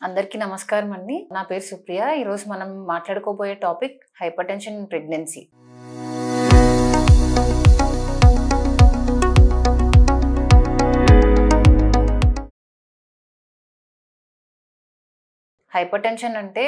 అందరికీ నమస్కారం అండి. నా పేరు సుప్రియ. ఈరోజు మనం మాట్లాడుకోబోయే topic hypertension in pregnancy. Hypertension అంటే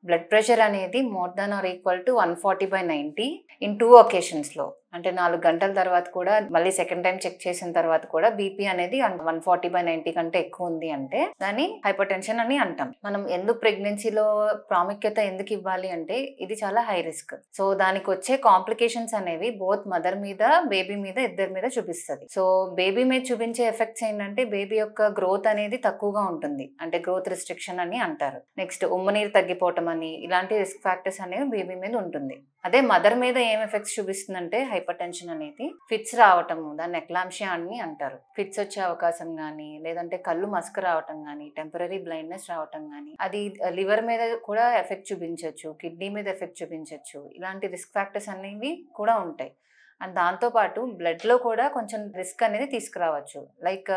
బ్లడ్ ప్రెషర్ అనేది more than or equal to 140/90 in 2 ఒకేషన్స్‌లో. అంటే 4 గంటల తర్వాత కూడా మళ్ళీ సెకండ్ టైం చెక్ చేసిన తర్వాత కూడా బీపీ అనేది 140/90 కంటే ఎక్కువ ఉంది అంటే దాన్ని హైపర్‌టెన్షన్ అని అంటాం. మనం ఎందుకు ప్రెగ్నెన్సీలో ప్రాముఖ్యత ఎందుకు ఇవ్వాలి అంటే ఇది చాలా హై రిస్క్. సో దానికి వచ్చే కాంప్లికేషన్స్ అనేవి బోత్ మదర్ మీద, బేబీ మీద, ఇద్దరి మీద చూపిస్తది. సో బేబీ మీద చూపించే ఎఫెక్ట్స్ ఏంటంటే బేబీ యొక్క గ్రోత్ అనేది తక్కువగా ఉంటుంది. అంటే గ్రోత్ రిస్ట్రిక్షన్ అని అంటారు. నెక్స్ట్ ఉమ్మనీరు తగ్గిపోవటం అని ఇలాంటి రిస్క్ ఫ్యాక్టర్స్ అనేవి బేబీ మీద ఉంటుంది. అదే మదర్ మీద ఏం ఎఫెక్ట్స్ చూపిస్తుందంటే హైపర్‌టెన్షన్ అనేది ఫిట్స్ రావటము, దాన్ని ఎక్లాంప్షియా అని అంటారు. ఫిట్స్ వచ్చే అవకాశం కానీ, లేదంటే కళ్ళు మసక రావటం కానీ, టెంపరరీ బ్లైండ్నెస్ రావటం కానీ, అది లివర్ మీద కూడా ఎఫెక్ట్ చూపించవచ్చు, కిడ్నీ మీద ఎఫెక్ట్ చూపించవచ్చు. ఇలాంటి రిస్క్ ఫ్యాక్టర్స్ అనేవి కూడా ఉంటాయి. అండ్ దాంతోపాటు బ్లడ్లో కూడా కొంచెం రిస్క్ అనేది తీసుకురావచ్చు. లైక్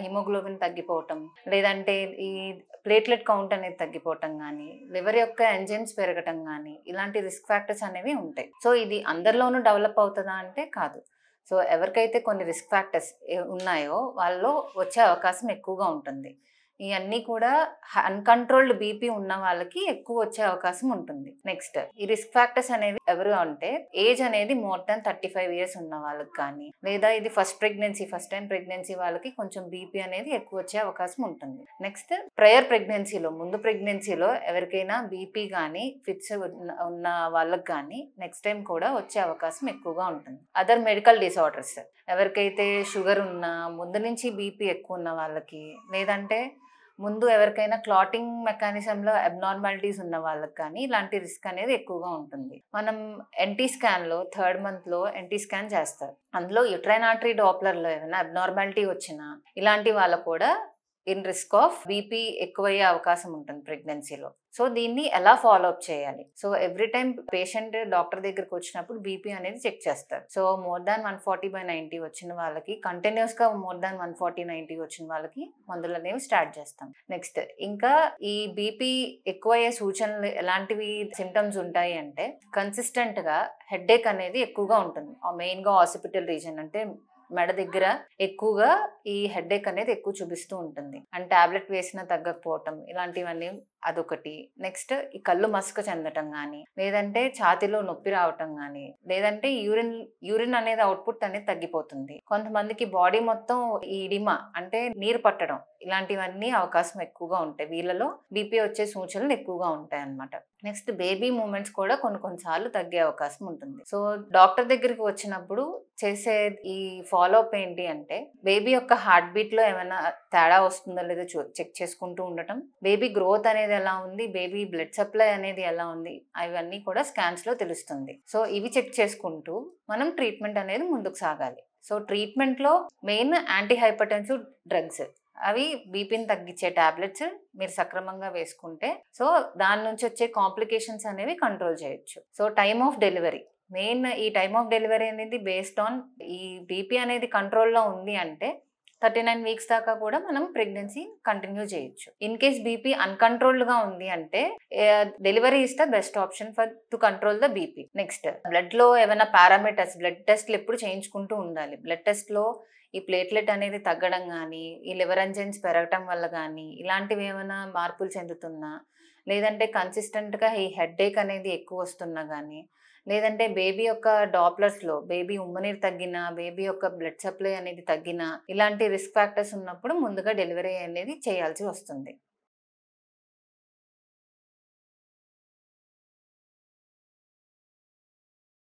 హిమోగ్లోబిన్ తగ్గిపోవటం, లేదంటే ఈ ప్లేట్లెట్ కౌంట్ అనేది తగ్గిపోవటం కానీ, లివర్ యొక్క ఎంజైమ్స్ పెరగటం కానీ, ఇలాంటి రిస్క్ ఫ్యాక్టర్స్ అనేవి ఉంటాయి. సో ఇది అందరిలోనూ డెవలప్ అవుతుందా అంటే కాదు. సో ఎవరికైతే కొన్ని రిస్క్ ఫ్యాక్టర్స్ ఉన్నాయో వాళ్ళలో వచ్చే అవకాశం ఎక్కువగా ఉంటుంది. ఇవన్నీ కూడా అన్‌కంట్రోల్డ్ బీపీ ఉన్న వాళ్ళకి ఎక్కువ వచ్చే అవకాశం ఉంటుంది. నెక్స్ట్ ఈ రిస్క్ ఫ్యాక్టర్స్ అనేవి ఎవరు అంటే ఏజ్ అనేది మోర్ దాన్ 35 ఇయర్స్ ఉన్న వాళ్ళకి కానీ, లేదా ఇది ఫస్ట్ టైం ప్రెగ్నెన్సీ వాళ్ళకి కొంచెం బీపీ అనేది ఎక్కువ వచ్చే అవకాశం ఉంటుంది. నెక్స్ట్ ప్రయర్ ప్రెగ్నెన్సీలో, ముందు ప్రెగ్నెన్సీలో ఎవరికైనా బీపీ కానీ ఫిట్స్ ఉన్న వాళ్ళకి కానీ నెక్స్ట్ టైం కూడా వచ్చే అవకాశం ఎక్కువగా ఉంటుంది. అదర్ మెడికల్ డిసార్డర్స్ ఎవరికైతే షుగర్ ఉన్నా, ముందు నుంచి బీపీ ఎక్కువ ఉన్న వాళ్ళకి, లేదంటే ముందు ఎవరికైనా క్లాటింగ్ మెకానిజంలో అబ్నార్మాలిటీస్ ఉన్న వాళ్ళకి కానీ ఇలాంటి రిస్క్ అనేది ఎక్కువగా ఉంటుంది. మనం ఎన్టీ స్కాన్లో 3rd మంత్లో ఎన్టీ స్కాన్ చేస్తారు. అందులో యుట్రైన్ ఆర్టరీ డాప్లర్లో ఏమైనా అబ్నార్మాలిటీ వచ్చినా ఇలాంటి వాళ్ళకు కూడా ఇన్ రిస్క్ ఆఫ్ బీపీ ఎక్కువయ్యే అవకాశం ఉంటుంది ప్రెగ్నెన్సీలో. సో దీన్ని ఎలా ఫాలో అప్ చేయాలి? So every time patient doctor దగ్గరకు వచ్చినప్పుడు బీపీ అనేది చెక్ చేస్తారు. సో మోర్ దాన్ 140/90 వచ్చిన వాళ్ళకి, కంటిన్యూస్గా మోర్ దాన్ 140/90 వచ్చిన వాళ్ళకి మందులు అనేవి స్టార్ట్ చేస్తాం. నెక్స్ట్ ఇంకా ఈ బీపీ ఎక్కువయ్యే సూచనలు ఎలాంటివి సిమ్టమ్స్ ఉంటాయి అంటే కన్సిస్టెంట్గా హెడ్ఏక్ అనేది ఎక్కువగా ఉంటుంది. మెయిన్గా హాస్పిటల్ రీజన్ అంటే మెడ దగ్గర ఎక్కువగా ఈ హెడ్ఏక్ అనేది ఎక్కువ చూపిస్తూ ఉంటుంది. అండ్ టాబ్లెట్ వేసినా తగ్గకపోవటం ఇలాంటివన్నీ అదొకటి. నెక్స్ట్ ఈ కళ్ళు మసక చెందటం కానీ, లేదంటే ఛాతీలో నొప్పి రావటం కానీ, లేదంటే యూరిన్ అనేది అవుట్పుట్ అనేది తగ్గిపోతుంది. కొంతమందికి బాడీ మొత్తం ఈ ఇడిమా అంటే నీరు పట్టడం ఇలాంటివన్నీ అవకాశం ఎక్కువగా ఉంటాయి. వీళ్ళలో బీపీ వచ్చే సూచనలు ఎక్కువగా ఉంటాయి అన్నమాట. నెక్స్ట్ బేబీ మూమెంట్స్ కూడా కొన్నిసార్లు తగ్గే అవకాశం ఉంటుంది. సో డాక్టర్ దగ్గరికి వచ్చినప్పుడు చేసే ఈ ఫాలో అప్ ఏంటి అంటే బేబీ యొక్క హార్ట్ బీట్ లో ఏమైనా తేడా వస్తుందో లేదో చెక్ చేసుకుంటూ ఉండటం, బేబీ గ్రోత్ అనేది ఎలా ఉంది, బేబీ బ్లడ్ సప్లై అనేది ఎలా ఉంది, అవన్నీ కూడా స్కాన్స్ లో తెలుస్తుంది. సో ఇవి చెక్ చేసుకుంటూ మనం ట్రీట్మెంట్ అనేది ముందుకు సాగాలి. సో ట్రీట్మెంట్ లో మెయిన్ యాంటీ హైపర్టెన్సివ్ డ్రగ్స్, అవి బీపీని తగ్గించే టాబ్లెట్స్ మీరు సక్రమంగా వేసుకుంటే సో దాని నుంచి వచ్చే కాంప్లికేషన్స్ అనేవి కంట్రోల్ చేయొచ్చు. So time of delivery main, ఈ టైమ్ ఆఫ్ డెలివరీ అనేది బేస్డ్ ఆన్ ఈ బీపీ అనేది కంట్రోల్లో ఉంది అంటే 39 వీక్స్ దాకా కూడా మనం ప్రెగ్నెన్సీ కంటిన్యూ చేయొచ్చు. ఇన్ కేస్ బీపీ అన్కంట్రోల్డ్గా ఉంది అంటే delivery is the best option for to control the BP. Next బ్లడ్లో ఏమైనా పారామీటర్స్, బ్లడ్ టెస్ట్లు ఎప్పుడు చేయించుకుంటూ ఉండాలి. బ్లడ్ టెస్ట్లో ఈ ప్లేట్లెట్ అనేది తగ్గడం కానీ, ఈ లివర్ ఎంజైమ్స్ పెరగటం వల్ల కానీ ఇలాంటివి ఏమైనా మార్పులు చెందుతున్నా, లేదంటే కన్సిస్టెంట్గా ఈ హెడ్ఏక్ అనేది ఎక్కువ వస్తున్నా కానీ, లేదంటే బేబీ యొక్క డాప్లర్స్లో బేబీ ఉమ్మనీరు తగ్గినా, బేబీ యొక్క బ్లడ్ సప్లై అనేది తగ్గినా, ఇలాంటి రిస్క్ ఫ్యాక్టర్స్ ఉన్నప్పుడు ముందుగా డెలివరీ అనేది చేయాల్సి వస్తుంది.